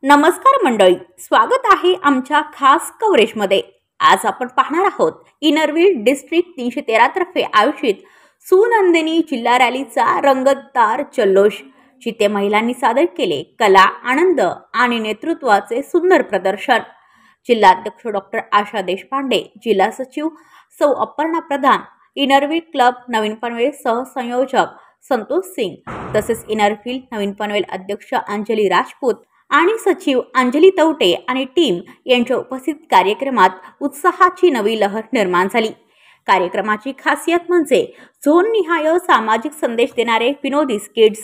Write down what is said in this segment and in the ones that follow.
नमस्कार मंडळी, स्वागत आहे आमच्या खास कव्हरेजमध्ये। आज आपण पाहणार आहोत इनरव्हील डिस्ट्रिक्ट 313 तर्फे आयोजित सुनंदिनी जिल्हा रॅलीचा रंगतदार जल्लोष, जिथे महिलांनी सादर केले कला, आनंद आणि नेतृत्वाचे सुंदर प्रदर्शन। जिल्हाध्यक्ष डॉक्टर आशा देशपांडे, जिल्हा सचिव सौ अपर्णा प्रधान, इनरव्हील क्लब नवीन पनवेल सहसंयोजक संतोष सिंग, तसेच इनरव्हील नवीन पनवेल अध्यक्ष अंजली राजपूत आणि सचिव अंजली तवटे आणि टीम यांच्या उपस्थित कार्यक्रमात उत्साहाची नवी लहर निर्माण झाली। कार्यक्रमाची खासियत म्हणजे झोन निहाय सामाजिक संदेश देणारे विनोदी स्किट्स,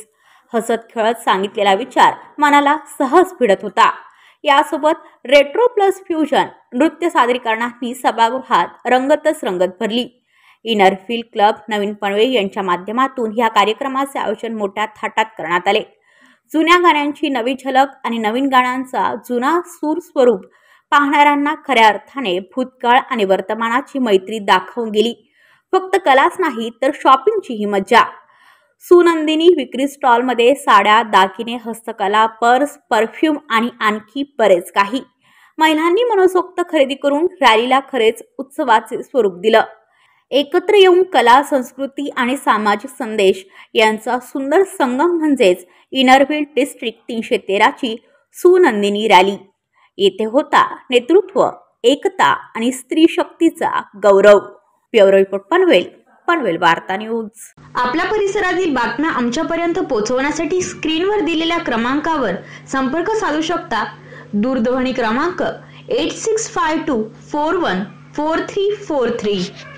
हसत खेळत सांगितलेला विचार मनाला सहज भिडत होता। यासोबत रेट्रो प्लस फ्युजन नृत्य सादरीकरणांनी सभागृहात रंगतच रंगत भरली। इनरव्हील क्लब नवीन पनवेल यांच्या माध्यमातून या कार्यक्रमाचे आयोजन मोठ्या थाटात करण्यात आले। जुन्या गाण्यांची नवी झलक आणि नवीन गाण्यांचा जुना सूर स्वरूप पाहणाऱ्यांना खऱ्या अर्थाने भूतकाळ आणि वर्तमानाची मैत्री दाखवून गेली। फक्त कलाच नाही तर शॉपिंगचीही मजा। सुनंदिनी विक्री स्टॉलमध्ये साड्या, दागिने, हस्तकला, पर्स, परफ्यूम आणि आणखी बरेच काही। महिलांनी मनसोक्त खरेदी करून रॅलीला खरेच उत्सवाचे स्वरूप दिलं। एकत्र येऊन कला, संस्कृती आणि सामाजिक संदेश यांचा सुंदर संगम म्हणजेच इनरव्हील डिस्ट्रिक्ट 313 ची सुनंदिनी रॅली। येथे होता नेतृत्व, एकता आणि स्त्री शक्तीचा गौरव। ब्युरो रिपोर्ट पनवेल, पनवेल वार्ता न्यूज। आपल्या परिसरातील बातम्या आमच्यापर्यंत पोहोचवण्यासाठी स्क्रीनवर दिलेल्या क्रमांकावर संपर्क साधू शकता। दूरध्वनी क्रमांक 8652414343।